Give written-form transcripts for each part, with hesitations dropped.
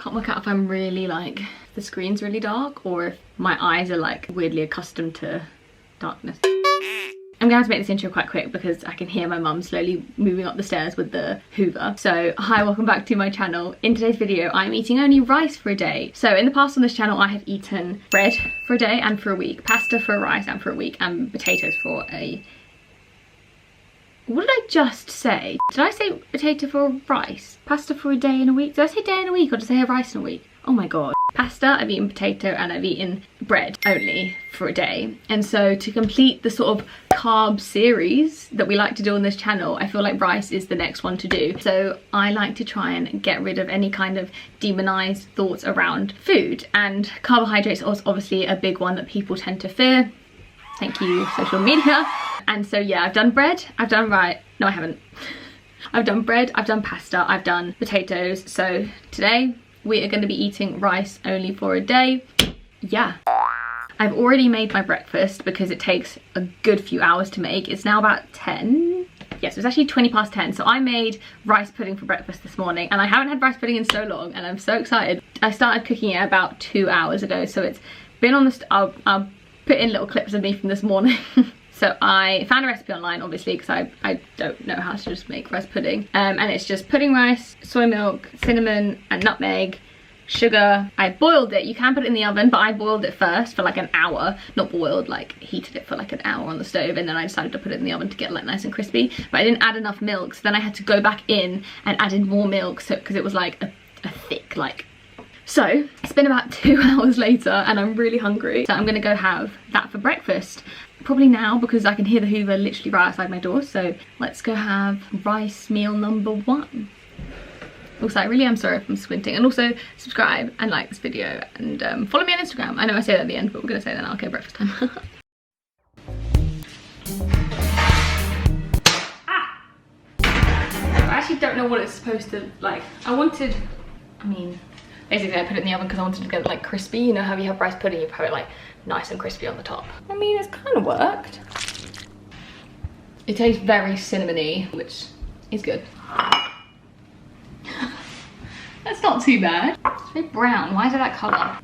Can't work out if I'm really like, the screen's really dark or if my eyes are like weirdly accustomed to darkness. I'm gonna have to make this intro quite quick because I can hear my mum slowly moving up the stairs with the hoover. So hi, welcome back to my channel. In today's video I'm eating only rice for a day. So in the past on this channel I have eaten bread for a day and for a week, pasta for a rice and for a week, and potatoes for a... What did I just say? Did I say potato for a rice? Pasta for a day and a week? Did I say day and a week or did I say a rice and a week? Oh my god. Pasta, I've eaten potato, and I've eaten bread only for a day. And so to complete the sort of carb series that we like to do on this channel, I feel like rice is the next one to do. So I like to try and get rid of any kind of demonized thoughts around food. And carbohydrates are obviously a big one that people tend to fear. Thank you, social media. And so yeah, I've done bread, I've done rice. No, I haven't. I've done bread, I've done pasta, I've done potatoes. So today we are going to be eating rice only for a day. Yeah. I've already made my breakfast because it takes a good few hours to make. It's now about 10. Yes, it was actually 20 past 10. So I made rice pudding for breakfast this morning, and I haven't had rice pudding in so long and I'm so excited. I started cooking it about 2 hours ago, so it's been on the... I'll put in little clips of me from this morning. So I found a recipe online, obviously, because I don't know how to just make rice pudding. And it's just pudding rice, soy milk, cinnamon and nutmeg, sugar. I boiled it. You can put it in the oven, but I boiled it first for like an hour. Not boiled, like heated it for like an hour on the stove, and then I decided to put it in the oven to get like nice and crispy. But I didn't add enough milk, so then I had to go back in and add in more milk, so because it was like a thick like... So it's been about 2 hours later and I'm really hungry, so I'm gonna go have that for breakfast. Probably now, because I can hear the hoover literally right outside my door. So let's go have rice meal number 1. Also, I really am sorry if I'm squinting. And also subscribe and like this video and follow me on Instagram. I know I say that at the end, but we're gonna say that now. Okay, breakfast time. Ah! I actually don't know what it's supposed to like. Basically I put it in the oven because I wanted to get it like crispy. You know how you have rice pudding, you have it like nice and crispy on the top. I mean, it's kind of worked. It tastes very cinnamony, which is good. That's not too bad. It's very brown. Why is it that colour?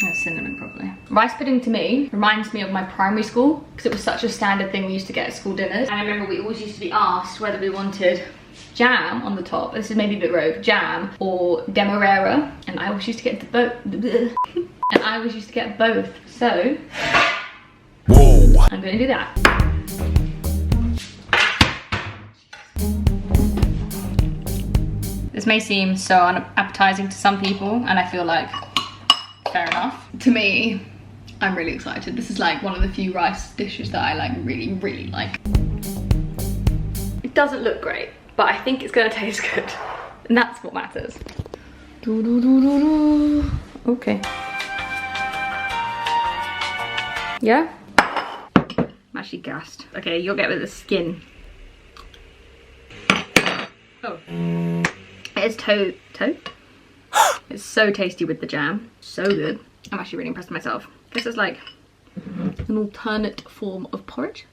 Oh, cinnamon probably. Rice pudding to me reminds me of my primary school because it was such a standard thing we used to get at school dinners. And I remember we always used to be asked whether we wanted jam on the top, this is maybe a bit rogue, jam or demerara, and I always used to get both. And I always used to get both. So whoa, I'm gonna do that. This may seem so unappetizing to some people, and I feel like fair enough. To me, I'm really excited. This is like one of the few rice dishes that I like really like. It doesn't look great, but I think it's gonna taste good, and that's what matters. Okay. Yeah? I'm actually gassed. Okay, you'll get with the skin. Oh. It's toe? It's so tasty with the jam. So good. I'm actually really impressed with myself. This is like an alternate form of porridge.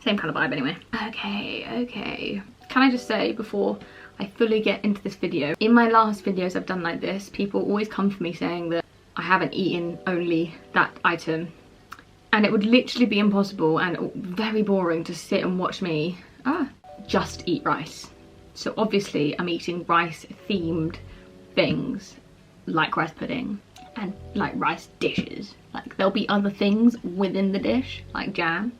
Same kind of vibe anyway. Okay. Can I just say before I fully get into this video, in my last videos I've done like this, people always come for me saying that I haven't eaten only that item. And it would literally be impossible and very boring to sit and watch me just eat rice. So obviously I'm eating rice themed things like rice pudding and like rice dishes. Like there'll be other things within the dish like jam.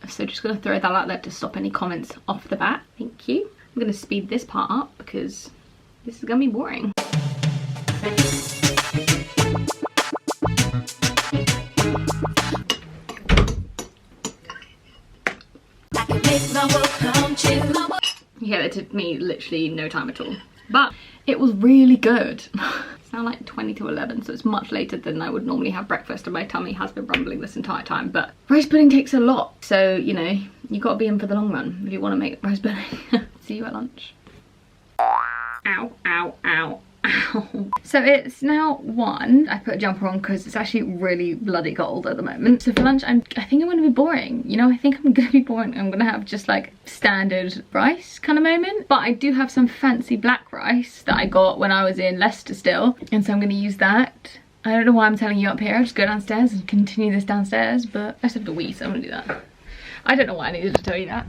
So just gonna throw that out there to stop any comments off the bat. Thank you. I'm gonna speed this part up because this is gonna be boring. Yeah, it took me literally no time at all, but it was really good. It's now like 20 to 11, so it's much later than I would normally have breakfast, and my tummy has been rumbling this entire time. But rice pudding takes a lot, so you know, you gotta be in for the long run if you want to make rice pudding. See you at lunch. Ow, ow, ow, ow. So it's now 1. I put a jumper on because it's actually really bloody cold at the moment. So for lunch, I think I'm gonna be boring. You know, I think I'm gonna be boring. I'm gonna have just like standard rice kind of moment. But I do have some fancy black rice that I got when I was in Leicester still. And so I'm gonna use that. I don't know why I'm telling you up here. I'll just go downstairs and continue this downstairs. But I just have to wee, so I'm gonna do that. I don't know why I needed to tell you that.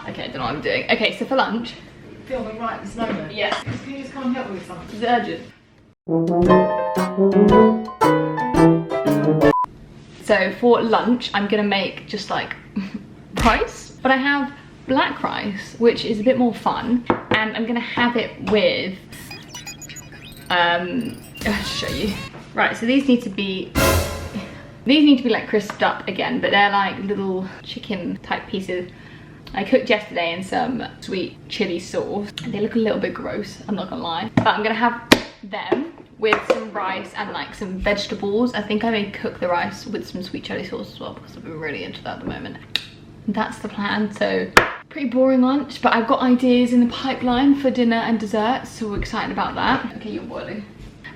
Okay, I don't know what I'm doing. Okay, so for lunch. Filming right this moment? Yeah. Can you just come and help me with something? It's urgent. So for lunch, I'm gonna make just like rice, but I have black rice, which is a bit more fun, and I'm gonna have it with, I'll show you. Right, so these need to be like crisped up again, but they're like little chicken type pieces. I cooked yesterday in some sweet chili sauce. They look a little bit gross, I'm not gonna lie. But I'm gonna have them with some rice and like some vegetables. I think I may cook the rice with some sweet chili sauce as well because I've been really into that at the moment. That's the plan. So pretty boring lunch, but I've got ideas in the pipeline for dinner and dessert, so we're excited about that. Okay, you're boiling.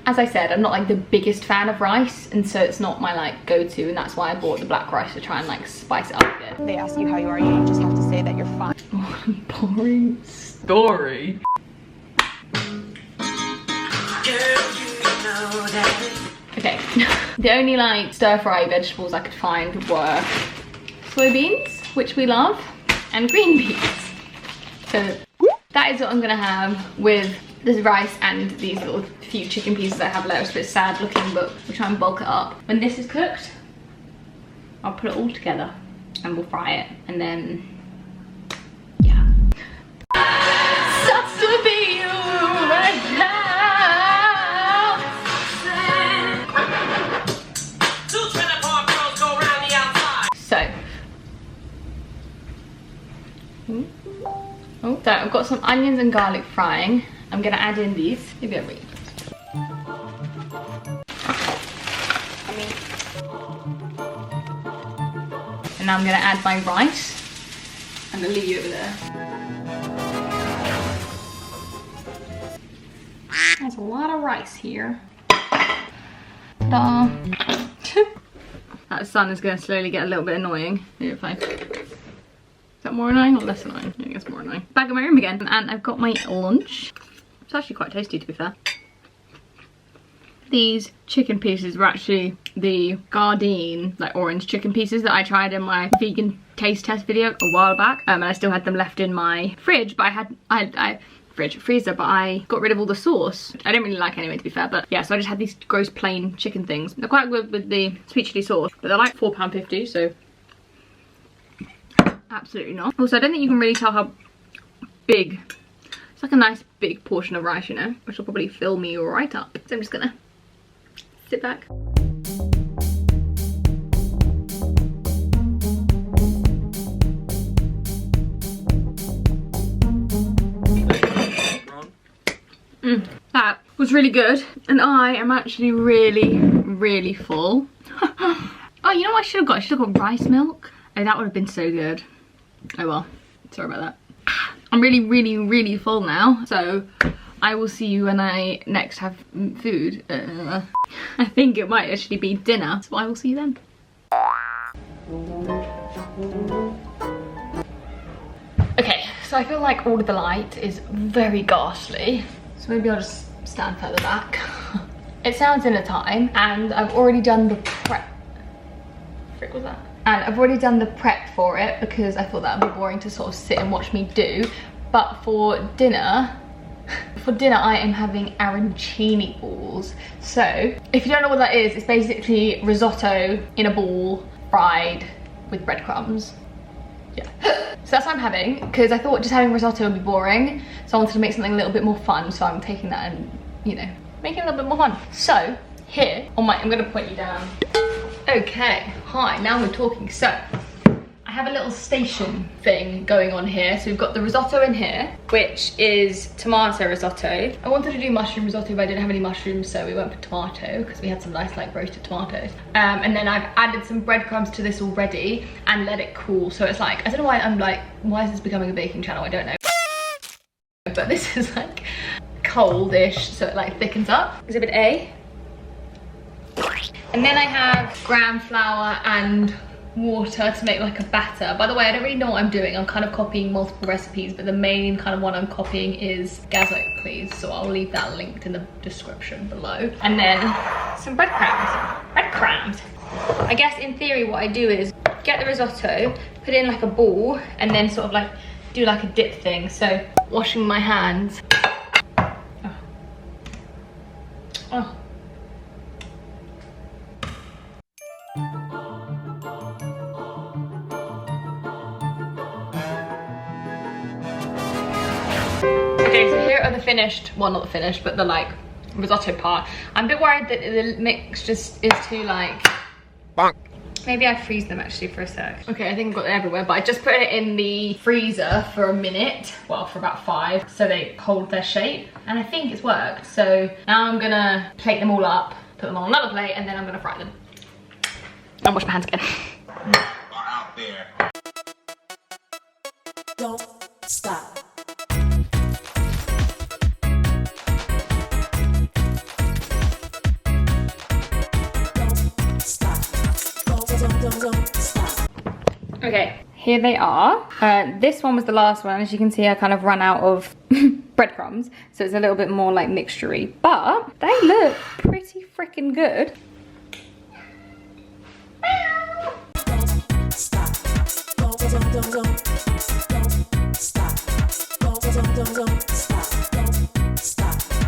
As I said, I'm not like the biggest fan of rice, and so it's not my like go-to, and that's why I bought the black rice to try and like spice it up a bit. They ask you how you are, you just have to say that you're fine. Oh, boring story. Okay, the only like stir-fry vegetables I could find were soybeans, which we love, and green beans. So that is what I'm gonna have with this rice and these little few chicken pieces I have left. It's a bit sad looking, but we'll try and bulk it up. When this is cooked, I'll put it all together and we'll fry it, and then yeah. Sucks to be you right now. Two trailer park girls go around the outside. So I've got some onions and garlic frying. I'm gonna add in these. Maybe I'll read. And now I'm gonna add my rice. I'm gonna leave you over there. There's a lot of rice here. Ta-da. That sun is gonna slowly get a little bit annoying. Maybe if I... Is that more annoying or less annoying? I think it's more annoying. Back in my room again, and I've got my lunch. It's actually quite tasty, to be fair. These chicken pieces were actually the Gardein, like orange chicken pieces that I tried in my vegan taste test video a while back. And I still had them left in my fridge, but freezer, but I got rid of all the sauce. I didn't really like anyway, to be fair, but yeah, so I just had these gross plain chicken things. They're quite good with the sweet chili sauce, but they're like £4.50, so absolutely not. Also, I don't think you can really tell how big. It's like a nice big portion of rice, you know, which will probably fill me right up. So I'm just gonna sit back. That was really good, and I am actually really full. Oh, you know what I should have got? I should have got rice milk. Oh, that would have been so good. Oh well, sorry about that. I'm really full now, so I will see you when I next have food. I think it might actually be dinner, so I will see you then. Okay, so I feel like all of the light is very ghastly, so maybe I'll just stand further back. It's now dinner time, and I've already done the prep. Frick was that? And I've already done the prep for it because I thought that would be boring to sort of sit and watch me do. But for dinner I am having arancini balls. So if you don't know what that is, it's basically risotto in a ball fried with breadcrumbs. Yeah. So that's what I'm having, because I thought just having risotto would be boring. So I wanted to make something a little bit more fun. So I'm taking that and, you know, making it a little bit more fun. So here on my, I'm gonna point you down. Okay, hi, now we're talking. So I have a little station thing going on here. So we've got the risotto in here, which is tomato risotto. I wanted to do mushroom risotto, but I didn't have any mushrooms, so we went for tomato because we had some nice like roasted tomatoes. And then I've added some breadcrumbs to this already and let it cool. So it's like, I don't know why I'm like, why is this becoming a baking channel? I don't know. But this is like coldish, so it like thickens up. Exhibit A. And then I have gram flour and water to make like a batter. By the way, I don't really know what I'm doing. I'm kind of copying multiple recipes, but the main kind of one I'm copying is Gazo, please. So I'll leave that linked in the description below. And then some breadcrumbs. Breadcrumbs. I guess in theory what I do is get the risotto, put it in like a ball, and then sort of like do like a dip thing. So washing my hands. Oh. Okay, so here are the finished, well not the finished, but the like risotto part. I'm a bit worried that the mix just is too like, bonk. Maybe I freeze them actually for a sec. Okay, I think I've got it everywhere, but I just put it in the freezer for a minute, well for about 5, so they hold their shape, and I think it's worked. So now I'm gonna plate them all up, put them on another plate, and then I'm gonna fry them. I'll wash my hands again. Out there. Don't stop. Okay, here they are. This one was the last one. As you can see, I kind of ran out of breadcrumbs, so it's a little bit more like mixture-y, but they look pretty freaking good.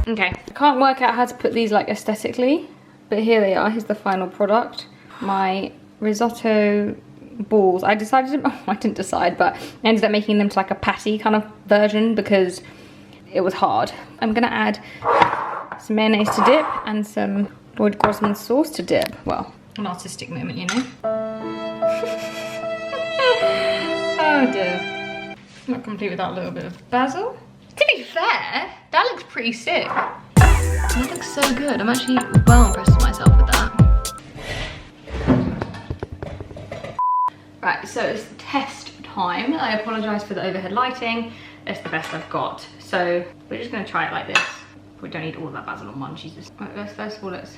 Okay, I can't work out how to put these like aesthetically, but here they are. Here's the final product. My risotto balls. I decided, oh, I didn't decide, but I ended up making them to like a patty kind of version because it was hard. I'm gonna add some mayonnaise to dip and some Lloyd Grossman sauce to dip. Well, an artistic moment, you know. Oh dear. Not complete without a little bit of basil. To be fair, that looks pretty sick. That looks so good. I'm actually well impressed with myself with that. Right, so it's test time. I apologise for the overhead lighting. It's the best I've got. So we're just gonna try it like this. We don't need all of that basil on one, Jesus. Right, first of all, let's.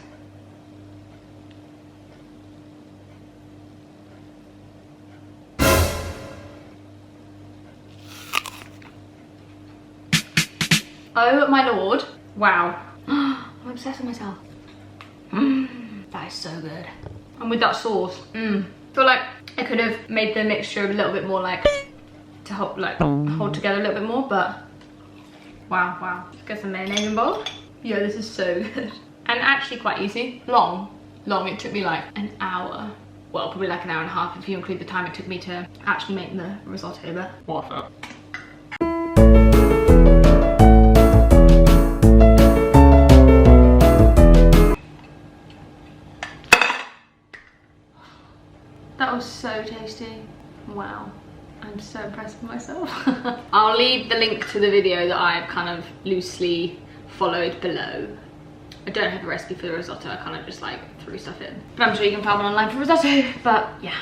Oh my lord. Wow. I'm obsessed with myself. That is so good. And with that sauce, I feel like I could have made the mixture a little bit more like, to help like hold together a little bit more, but wow, wow. Let's get some mayonnaise involved. Yeah, this is so good. And actually quite easy. Long. It took me like an hour. Well, probably like an hour and a half if you include the time it took me to actually make the risotto, but what's up? That was so tasty. Wow. I'm so impressed with myself. I'll leave the link to the video that I've kind of loosely followed below. I don't have a recipe for the risotto, I kind of just like threw stuff in. But I'm sure you can find one online for risotto, but yeah.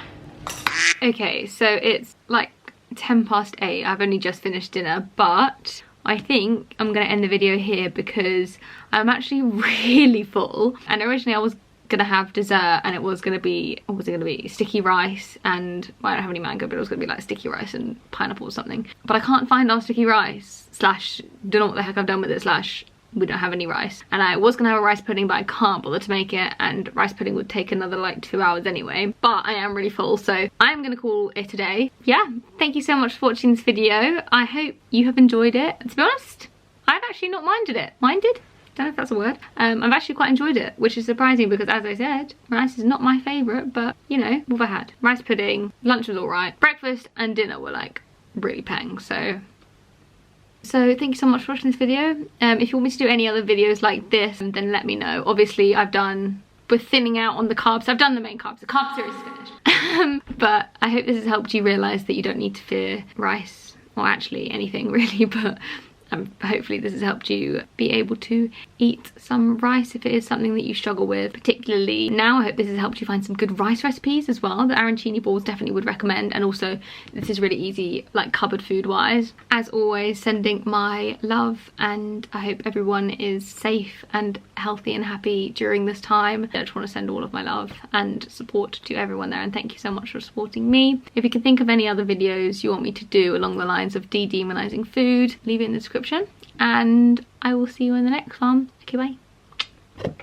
Okay, so it's like 8:10. I've only just finished dinner, but I think I'm gonna end the video here because I'm actually really full. And originally I was gonna have dessert and it was gonna be, what was it gonna be, sticky rice and, well, I don't have any mango, but it was gonna be like sticky rice and pineapple or something, but I can't find our sticky rice, slash don't know what the heck I've done with it, slash we don't have any rice. And I was gonna have a rice pudding, but I can't bother to make it, and rice pudding would take another like 2 hours anyway. But I am really full, so I'm gonna call it a day. Yeah, thank you so much for watching this video. I hope you have enjoyed it. To be honest, I've actually not minded it. Minded? Don't know if that's a word. I've actually quite enjoyed it, which is surprising because, as I said, rice is not my favourite, but you know, what have I had? Rice pudding, lunch was alright, breakfast and dinner were like really peng, so thank you so much for watching this video. If you want me to do any other videos like this, then let me know. Obviously I've done we're thinning out on the carbs. I've done the main carbs. The carb series is finished. But I hope this has helped you realise that you don't need to fear rice, or actually anything really, but hopefully this has helped you be able to eat some rice if it is something that you struggle with, particularly now. I hope this has helped you find some good rice recipes as well. The arancini balls definitely would recommend, and also this is really easy, like cupboard food wise. As always, sending my love, and I hope everyone is safe and healthy and happy during this time. I just want to send all of my love and support to everyone there, and thank you so much for supporting me. If you can think of any other videos you want me to do along the lines of de-demonizing food, leave it in the description, and I will see you in the next one. Okay, bye.